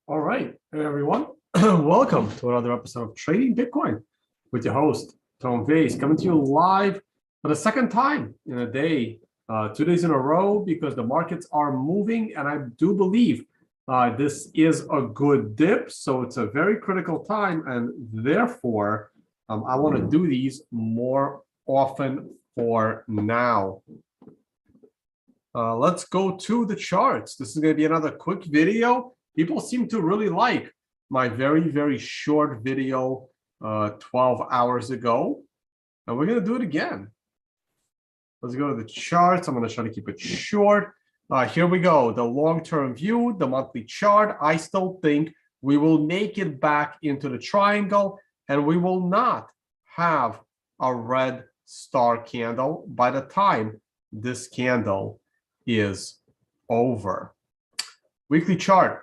All right, hey everyone. Welcome to another episode of Trading Bitcoin with your host, Tom Vays, coming to you live for the second time in a day, 2 days in a row, because the markets are moving. And I do believe this is a good dip. So it's a very critical time. And therefore, I want to do these more often for now. Let's go to the charts. This is going to be another quick video. People seem to really like my very short video 12 hours ago. And we're going to do it again. Let's go to the charts. I'm going to try to keep it short. Here we go. The long-term view, the monthly chart. I still think we will make it back into the triangle, and we will not have a red star candle by the time this candle is over. Weekly chart.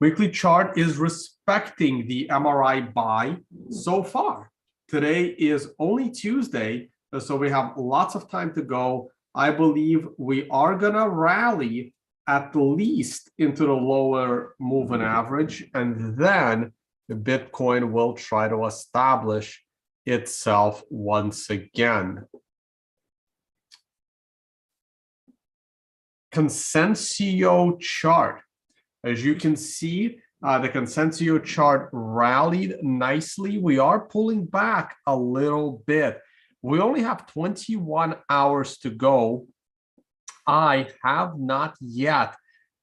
Weekly chart is respecting the MRI buy so far. Today is only Tuesday, so we have lots of time to go. I believe we are going to rally at least into the lower moving average, and then the Bitcoin will try to establish itself once again. Consensio chart. As you can see, the Consensio chart rallied nicely. We are pulling back a little bit. We only have 21 hours to go. I have not yet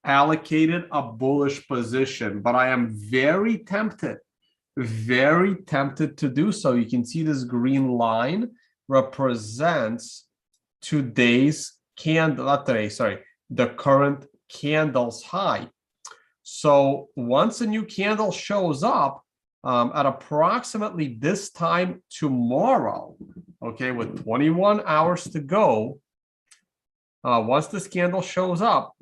allocated a bullish position, but I am very tempted to do so. You can see this green line represents today's candle, not today, sorry, the current candle's high. So once a new candle shows up at approximately this time tomorrow, okay, with 21 hours to go, once this candle shows up,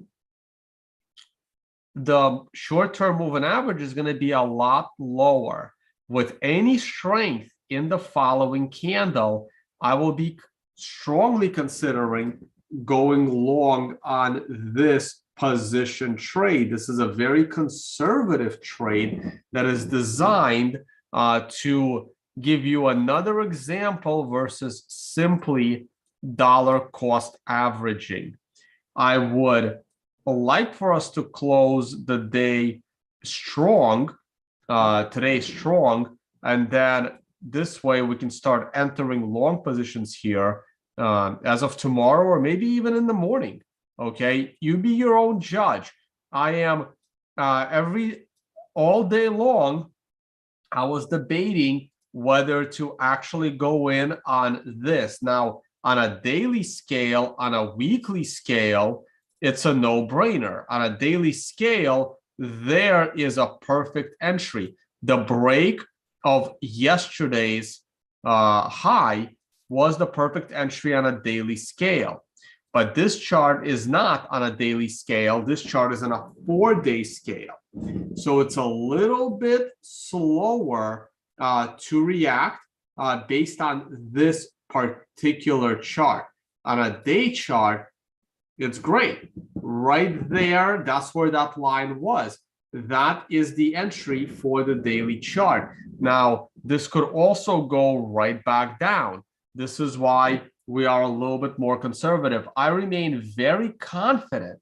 the short-term moving average is going to be a lot lower. With any strength in the following candle, I will be strongly considering going long on this position trade. This is a very conservative trade that is designed to give you another example versus simply dollar cost averaging. I would like for us to close the day strong, today strong, and then this way we can start entering long positions here as of tomorrow, or maybe even in the morning. Okay, you be your own judge. I am all day long, I was debating whether to actually go in on this. Now, on a daily scale, on a weekly scale, it's a no-brainer. On a daily scale, there is a perfect entry. The break of yesterday's high was the perfect entry on a daily scale. But this chart is not on a daily scale. This chart is on a 4-day scale. So it's a little bit slower to react based on this particular chart. On a day chart, it's great. Right there, that's where that line was. That is the entry for the daily chart. Now, this could also go right back down. This is why we are a little bit more conservative. I remain very confident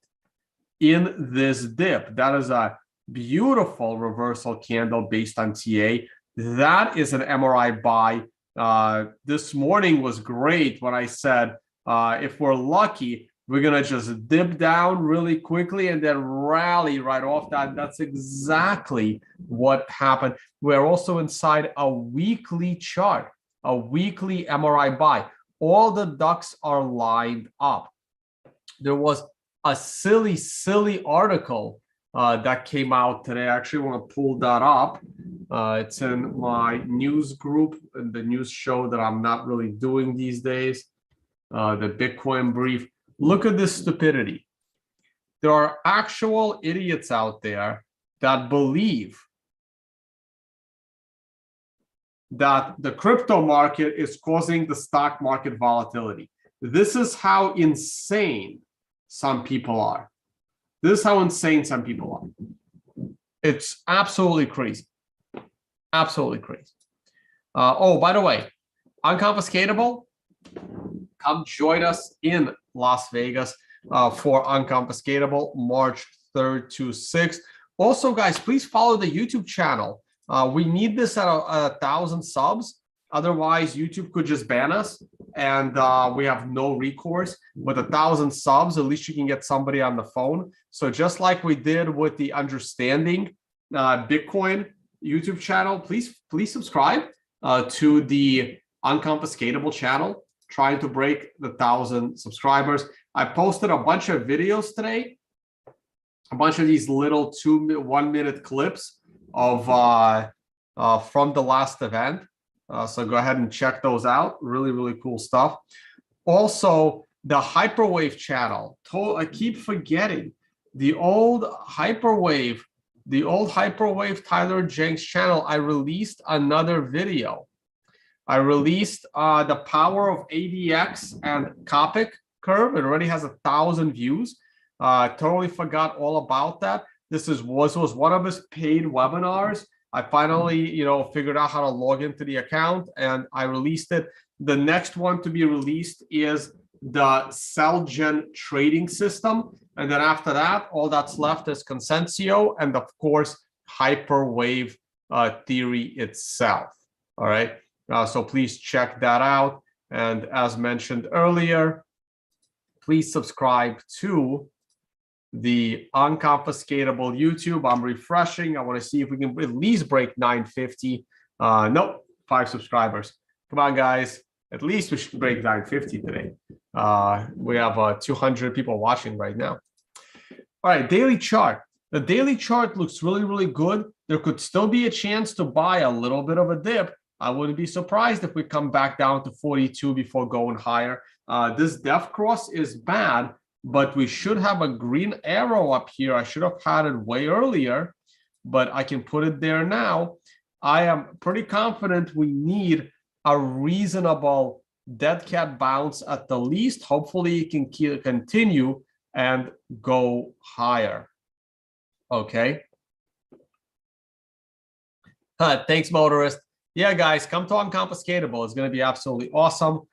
in this dip. That is a beautiful reversal candle based on TA. That is an MRI buy. This morning was great when I said, if we're lucky, we're going to just dip down really quickly and then rally right off that. That's exactly what happened. We're also inside a weekly chart, a weekly MRI buy. All the ducks are lined up. There was a silly article that came out today. I actually want to pull that up. It's in my news group, and the news show that I'm not really doing these days, the Bitcoin Brief. Look at this stupidity. There are actual idiots out there that believe that the crypto market is causing the stock market volatility. This is how insane some people are. This is how insane some people are. It's absolutely crazy. Absolutely crazy. Oh, by the way, Unconfiscatable, come join us in Las Vegas for Unconfiscatable, March 3rd to 6th. Also, guys, please follow the YouTube channel. We need this at 1,000 subs. Otherwise, YouTube could just ban us, and we have no recourse. With 1,000 subs, at least you can get somebody on the phone. So just like we did with the Understanding Bitcoin YouTube channel, please subscribe to the Unconfiscatable channel, trying to break the 1,000 subscribers. I posted a bunch of videos today, a bunch of these little 1-minute clips of from the last event. So go ahead and check those out. Really, really cool stuff. Also, the Hyperwave channel. I keep forgetting the old Hyperwave Tyler Jenks channel. I released another video. I released the power of ADX and Copic curve. It already has 1,000 views. Totally forgot all about that. This was one of his paid webinars. I finally, figured out how to log into the account, and I released it. The next one to be released is the CellGen trading system, and then after that, all that's left is Consensio and, of course, Hyperwave theory itself. All right. So please check that out. And as mentioned earlier, please subscribe to the Unconfiscatable YouTube. I'm refreshing. I want to see if we can at least break 950. Nope, 5 subscribers. Come on, guys. At least we should break 950 today. We have 200 people watching right now. All right, daily chart. The daily chart looks really, really good. There could still be a chance to buy a little bit of a dip. I wouldn't be surprised if we come back down to 42 before going higher. This def cross is bad, but we should have a green arrow up here. I should have had it way earlier, but I can put it there now. I am pretty confident we need a reasonable dead cat bounce at the least. Hopefully it can continue and go higher. Okay. Thanks, motorist. Yeah, guys, come to Unconfiscatable. It's going to be absolutely awesome.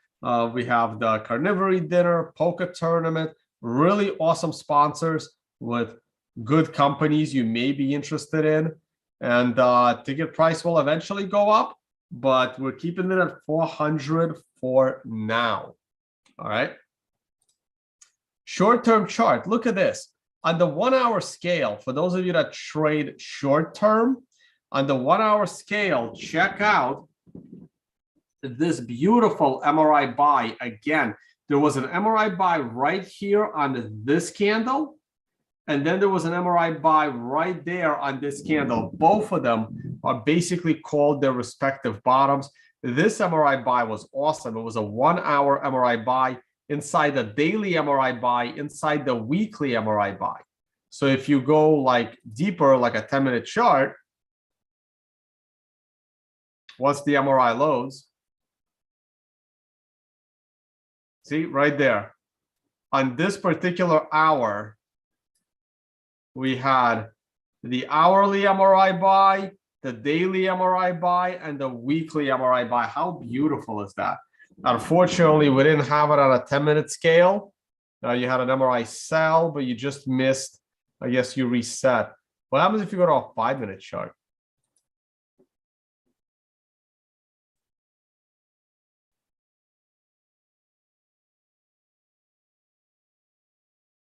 We have the Carnivory Dinner, Poker Tournament, really awesome sponsors with good companies you may be interested in. And ticket price will eventually go up, but we're keeping it at 400 for now. All right. Short-term chart. Look at this. On the 1-hour scale, for those of you that trade short-term, on the 1-hour scale, check out this beautiful MRI buy. Again, there was an MRI buy right here on this candle, and then there was an MRI buy right there on this candle. Both of them are basically called their respective bottoms. This MRI buy was awesome. It was a 1-hour MRI buy inside the daily MRI buy, inside the weekly MRI buy. So if you go like deeper, like a 10-minute chart, once the MRI loads, see right there, on this particular hour, we had the hourly MRI buy, the daily MRI buy, and the weekly MRI buy. How beautiful is that? Unfortunately, we didn't have it on a 10-minute scale. You had an MRI sell, but you just missed, I guess you reset. What happens if you go to a 5-minute chart?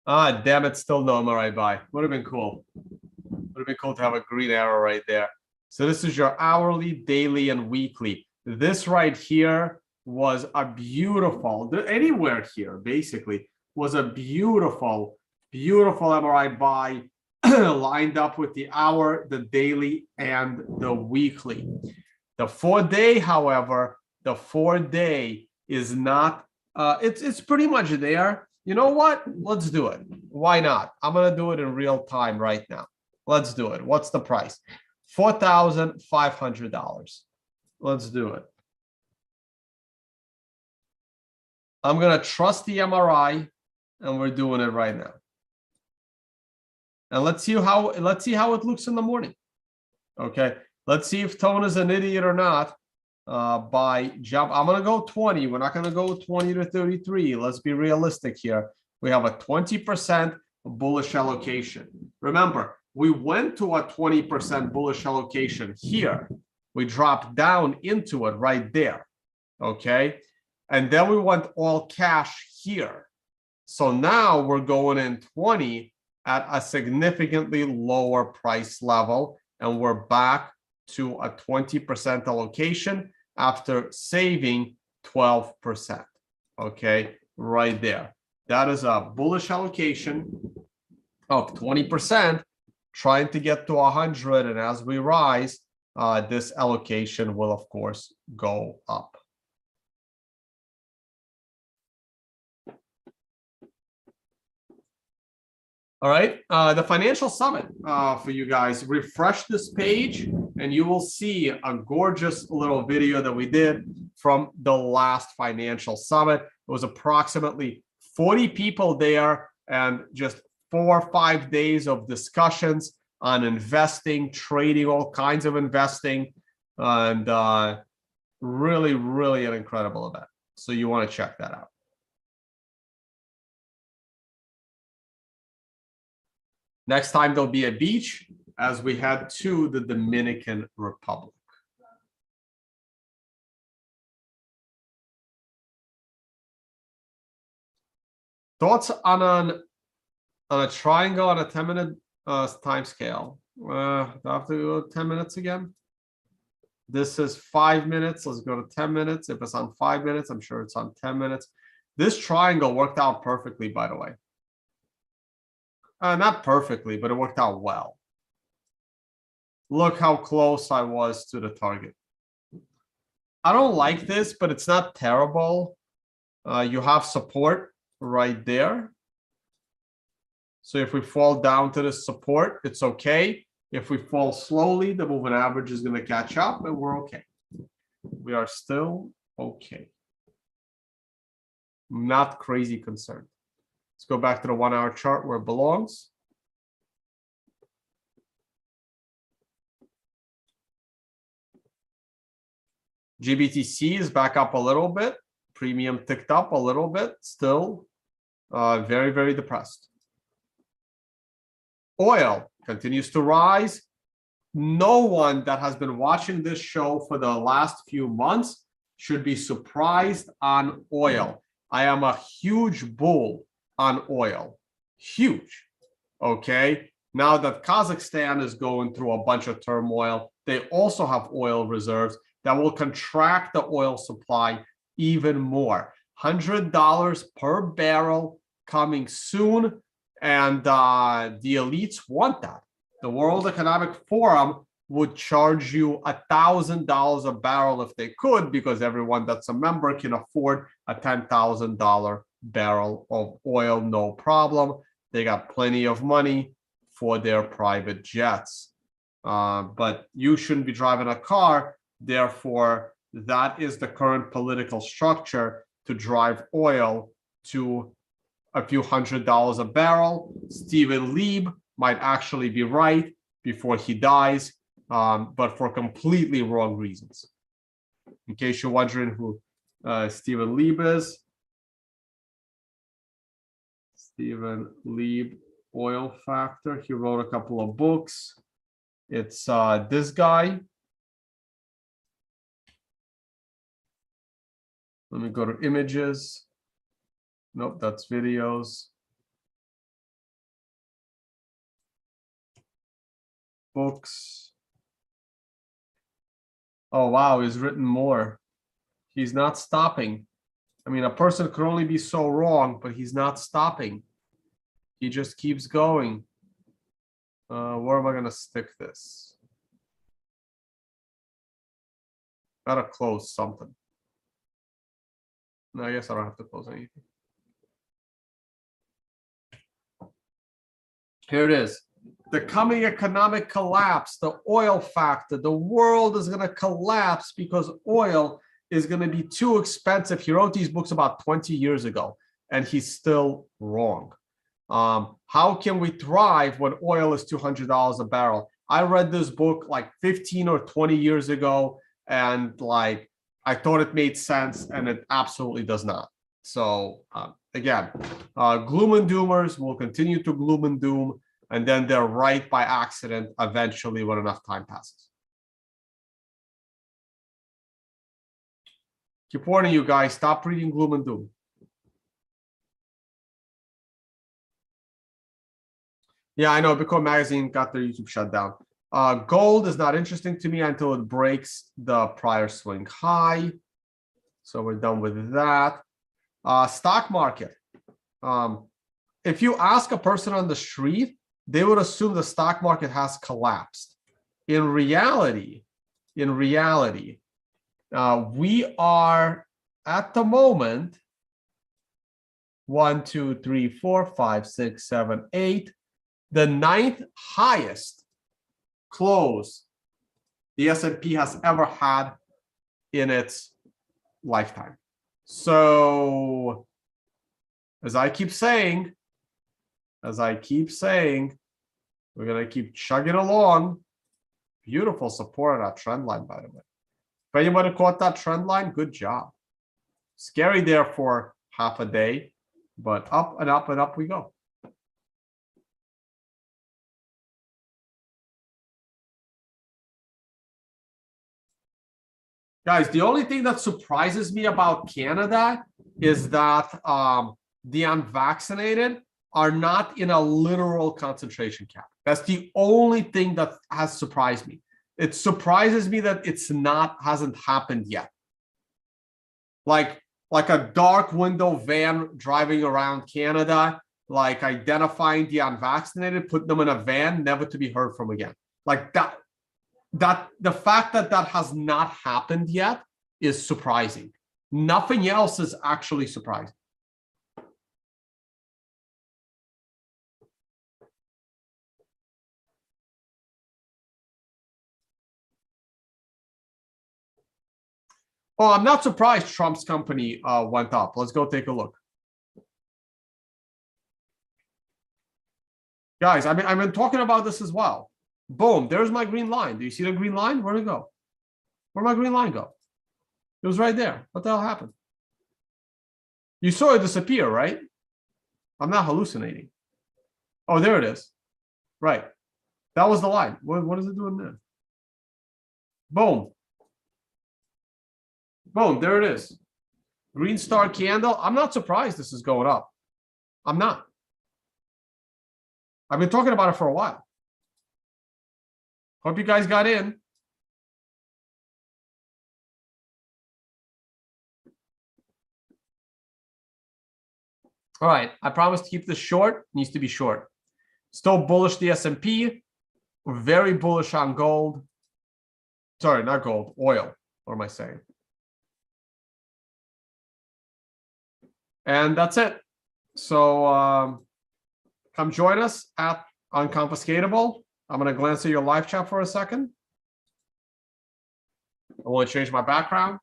Ah, damn it, still no MRI buy. Would have been cool. Would have been cool to have a green arrow right there. So this is your hourly, daily, and weekly. This right here was a beautiful, anywhere here basically, was a beautiful, beautiful MRI buy lined up with the hour, the daily, and the weekly. The 4-day, however, the 4-day is not, it's pretty much there. You know what? Let's do it. Why not? I'm going to do it in real time right now. Let's do it. What's the price? $4,500. Let's do it. I'm going to trust the MRI, and we're doing it right now. And let's see how it looks in the morning. Okay, let's see if Tone is an idiot or not. By jump, I'm gonna go 20. We're not gonna go 20 to 33. Let's be realistic here. We have a 20% bullish allocation. Remember, we went to a 20% bullish allocation here. We dropped down into it right there. Okay, and then we went all cash here. So now we're going in 20 at a significantly lower price level, and we're back to a 20% allocation after saving 12%. Okay, right there. That is a bullish allocation of 20%, trying to get to 100. And as we rise, this allocation will, of course, go up. All right, the financial summit for you guys. Refresh this page and you will see a gorgeous little video that we did from the last financial summit. It was approximately 40 people there and just 4 or 5 days of discussions on investing, trading, all kinds of investing, and really, really an incredible event. So you want to check that out. Next time there'll be a beach as we head to the Dominican Republic. Thoughts on a triangle on a 10-minute time scale? Do I have to go 10 minutes again? This is 5 minutes. Let's go to 10 minutes. If it's on 5 minutes, I'm sure it's on 10 minutes. This triangle worked out perfectly, by the way. Not perfectly, but it worked out well. Look how close I was to the target. I don't like this, but it's not terrible. You have support right there. So if we fall down to the support, it's okay. If we fall slowly, the moving average is going to catch up and we're okay. We are still okay. Not crazy concerned. Let's go back to the 1 hour chart where it belongs. GBTC is back up a little bit. Premium ticked up a little bit. Still very, very depressed. Oil continues to rise. No one that has been watching this show for the last few months should be surprised on oil. I am a huge bull on oil. Huge. Okay. Now that Kazakhstan is going through a bunch of turmoil, they also have oil reserves that will contract the oil supply even more. $100 per barrel coming soon. And the elites want that. The World Economic Forum would charge you $1,000 a barrel if they could, because everyone that's a member can afford a $10,000 barrel of oil, no problem. They got plenty of money for their private jets. But you shouldn't be driving a car. Therefore, that is the current political structure to drive oil to a few $100s a barrel. Stephen Lieb might actually be right before he dies, but for completely wrong reasons. In case you're wondering who Stephen Lieb is, Stephen Lieb, Oil Factor. He wrote a couple of books. It's this guy. Let me go to images. Nope, that's videos. Books. Oh, wow, he's written more. He's not stopping. I mean, a person could only be so wrong, but he's not stopping. He just keeps going. Where am I going to stick this? Gotta close something. No, I guess I don't have to close anything. Here it is. The coming economic collapse, the oil factor, the world is going to collapse because oil is going to be too expensive. He wrote these books about 20 years ago, and he's still wrong. How can we thrive when oil is $200 a barrel? I read this book like 15 or 20 years ago, and like I thought it made sense, and it absolutely does not. So again, gloom and doomers will continue to gloom and doom, and then they're right by accident eventually when enough time passes. Keep warning you guys, stop reading gloom and doom. Yeah, I know. Bitcoin Magazine got their YouTube shut down. Gold is not interesting to me until it breaks the prior swing high. So we're done with that. Stock market. If you ask a person on the street, they would assume the stock market has collapsed. In reality, we are at the moment 1, 2, 3, 4, 5, 6, 7, 8. The 9th highest close the S&P has ever had in its lifetime. So, as I keep saying, we're going to keep chugging along. Beautiful support on that trend line, by the way. If anybody caught that trend line, good job. Scary there for half a day, but up and up and up we go. Guys, the only thing that surprises me about Canada is that the unvaccinated are not in a literal concentration camp. That's the only thing that has surprised me. It surprises me that hasn't happened yet. Like a dark window van driving around Canada, like identifying the unvaccinated, putting them in a van, never to be heard from again. Like that the fact that has not happened yet is surprising. Nothing else is actually surprising. Oh, I'm not surprised Trump's company went up. Let's go take a look. Guys, I've been talking about this as well. Boom, there's my green line. Do you see the green line? Where'd it go? Where'd my green line go? It was right there. What the hell happened? You saw it disappear, right? I'm not hallucinating. Oh, there it is. Right. That was the line. What is it doing there? Boom. Boom, there it is. Green star candle. I'm not surprised this is going up. I'm not. I've been talking about it for a while. Hope you guys got in. All right, I promise to keep this short. Needs to be short. Still bullish the S&P. We're very bullish on gold. Sorry, not gold, oil. What am I saying? And that's it. So come join us at Unconfiscatable. I'm going to glance at your live chat for a second. I want to change my background.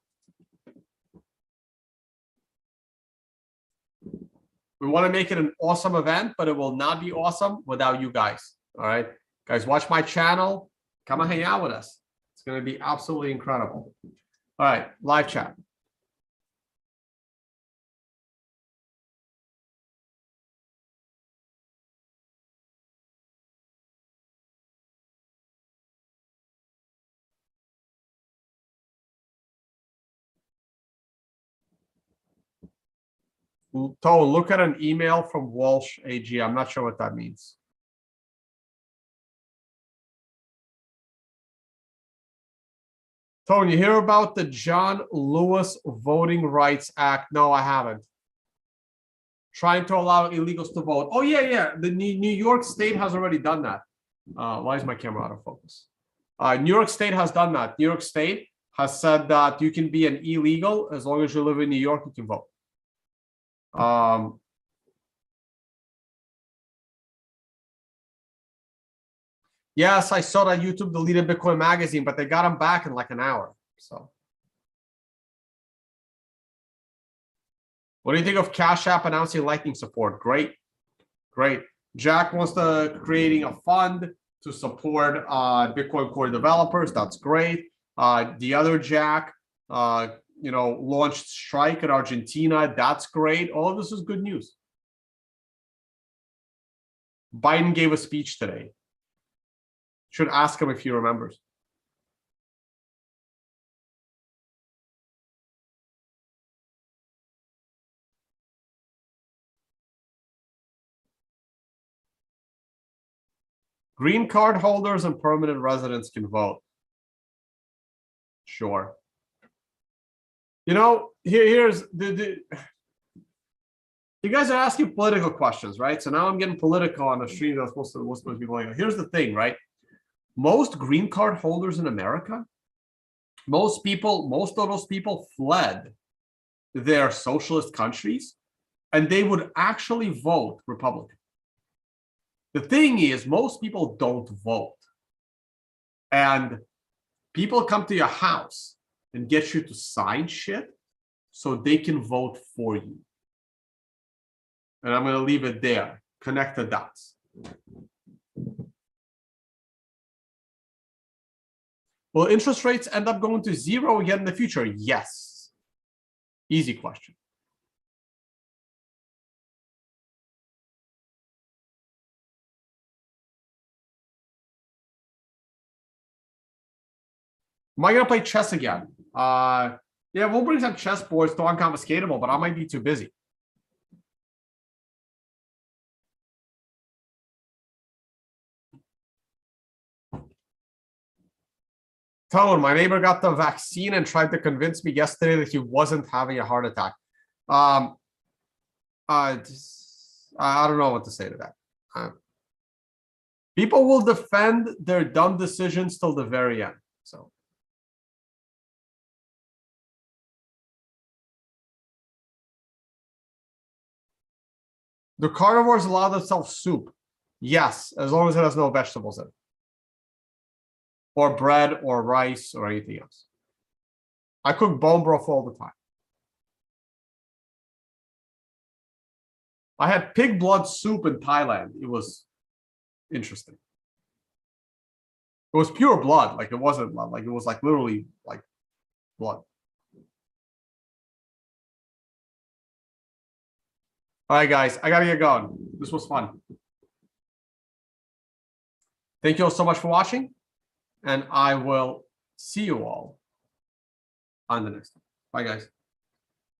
We want to make it an awesome event, but it will not be awesome without you guys. All right, guys, watch my channel. Come and hang out with us. It's going to be absolutely incredible. All right, live chat. Tone, look at an email from Walsh AG. I'm not sure what that means. Tone, you hear about the John Lewis Voting Rights Act? No, I haven't. Trying to allow illegals to vote. Oh, yeah. The New York State has already done that. Why is my camera out of focus? New York State has done that. New York State has said that you can be an illegal as long as you live in New York, you can vote. Yes, I saw that YouTube deleted Bitcoin Magazine, but they got them back in like an hour. So, what do you think of Cash App announcing Lightning support? Great. Great. Jack wants to creating a fund to support Bitcoin core developers. That's great. The other Jack, launched Strike in Argentina. That's great. All of this is good news. Biden gave a speech today. Should ask him if he remembers. Green card holders and permanent residents can vote. Sure. Here's the you guys are asking political questions, right? So now I'm getting political on the stream that's supposed to be going on. Here's the thing, right? Most green card holders in America, most of those people fled their socialist countries, and they would actually vote Republican. The thing is, most people don't vote. And people come to your house and get you to sign shit so they can vote for you. And I'm going to leave it there. Connect the dots. Will interest rates end up going to zero again in the future? Yes. Easy question. Am I going to play chess again? Yeah, we'll bring some chess boards to Unconfiscatable, but I might be too busy. Tone, my neighbor got the vaccine and tried to convince me yesterday that he wasn't having a heart attack. I don't know what to say to that. People will defend their dumb decisions till the very end. So. Do carnivores allow themselves soup? Yes, as long as it has no vegetables in it. Or bread or rice or anything else. I cook bone broth all the time. I had pig blood soup in Thailand. It was interesting. It was pure blood. Like it wasn't blood. Like it was like literally like blood. All right, guys, I gotta get going. This was fun. Thank you all so much for watching, and I will see you all on the next one. Bye, guys.